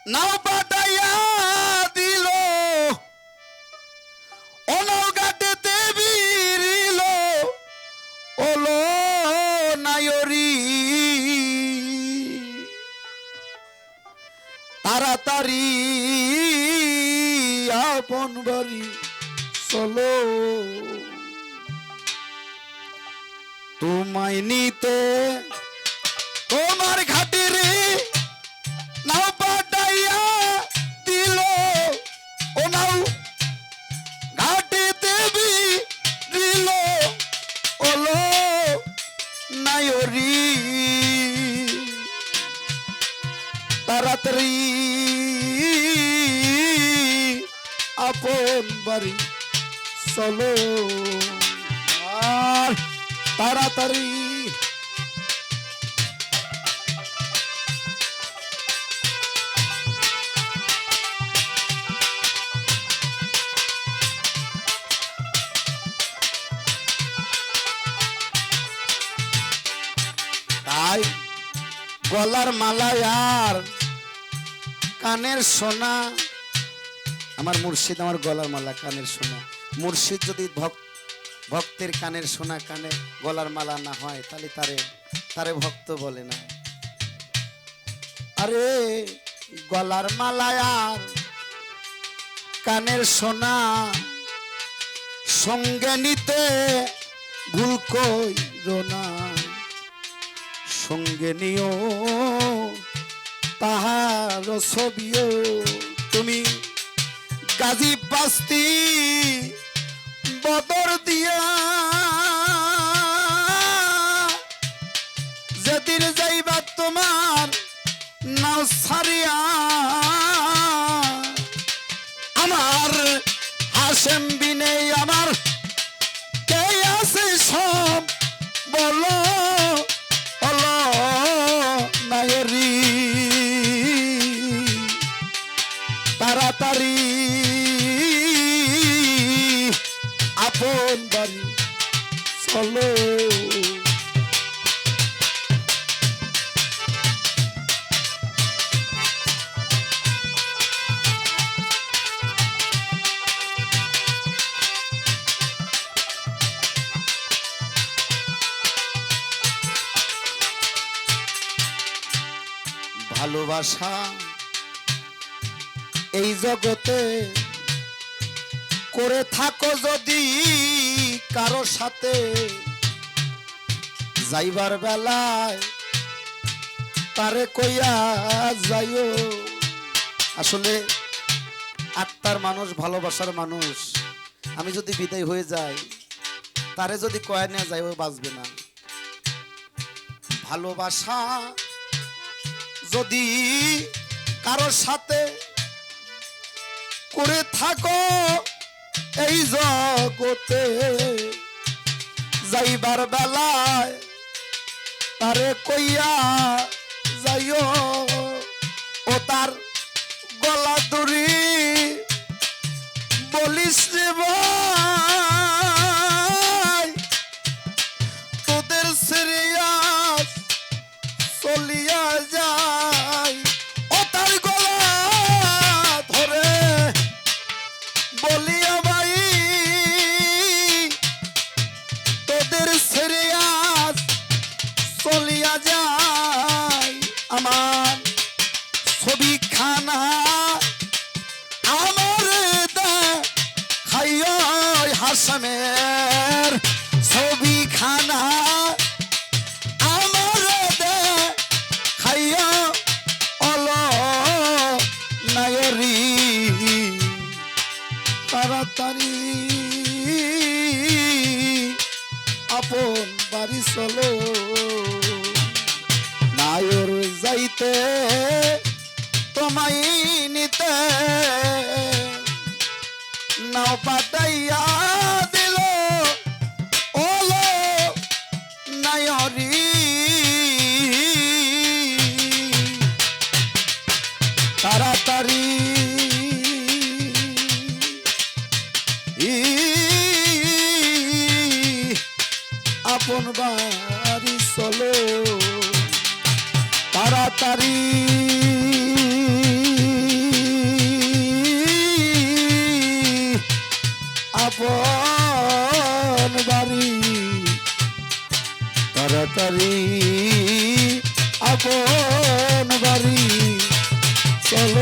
নাও পাঠাইয়া দিল ওনাও গাটেতে বিরিল ওলো নায়রি তাড়াতাড়ি আপন বাড়ি চলো তোমায় নিতে তোমার ঘাটিরে নাও পাঠাইয়া দিল ও নাও ঘাটিতে বিরিল ওলো নায়রি তাড়াতাড়ি আপন বাড়ি চলো আর তাড়াতাড়ি তাই গলার মালা আর কানের সোনা আমার মুর্শিদ আমার গলার মালা কানের সোনা মুর্শিদ যদি ভক্তের কানের সোনা কানে গলার মালা না হয় তাহলে তারে ভক্ত বলে না। আরে গলার মালা আর কানের সোনা সঙ্গে নিতে ভুল কইরো না সঙ্গে নিও তাহার ছবিও তুমি গাজী বাস্তি বদর দিয়া যেদিন যাইবা তোমার নাও ছাড়িয়া আমার হাসেম বিনে আমার কে আছে সব বলো বলো নায়রি তাড়াতাড়ি আপন বাড়ি চলো ভালোবাসা এই জগতে করে থাকো যদি কারো সাথে যাইবার বেলায় তারে কইয়া যাইও আসলে আত্মার মানুষ ভালোবাসার মানুষ আমি যদি বিদায় হয়ে যাই তারে যদি কয়া নিয়ে যাইও বাঁচবে না। ভালোবাসা যদি কারো সাথে করে থাকো এই জগতে যাইবার বেলায় তারে কইয়া যাইও ও তার গলা দড়ি বলিস রে ভাই তোদের সিরিয়াস চলিয়া যায় ও তার গলা ধরে বলিয়া ভাই তোদের সিরিয়াস চলিয়া যায় আমার ছবি খানা আমার খাইয় হাসমের ছবি খানা আমার খাইয় অল নায়রি তাড়াতাড়ি আপন বাড়ি চলো নায়র যাইতে তোমায় নিতে নাও পাঠাইয়া দিল ওলো নায়রি তাড়াতাড়ি আপন বাড়ি চলো তাড়াতাড়ি তাড়াতাড়ি আপন বাড়ি চলো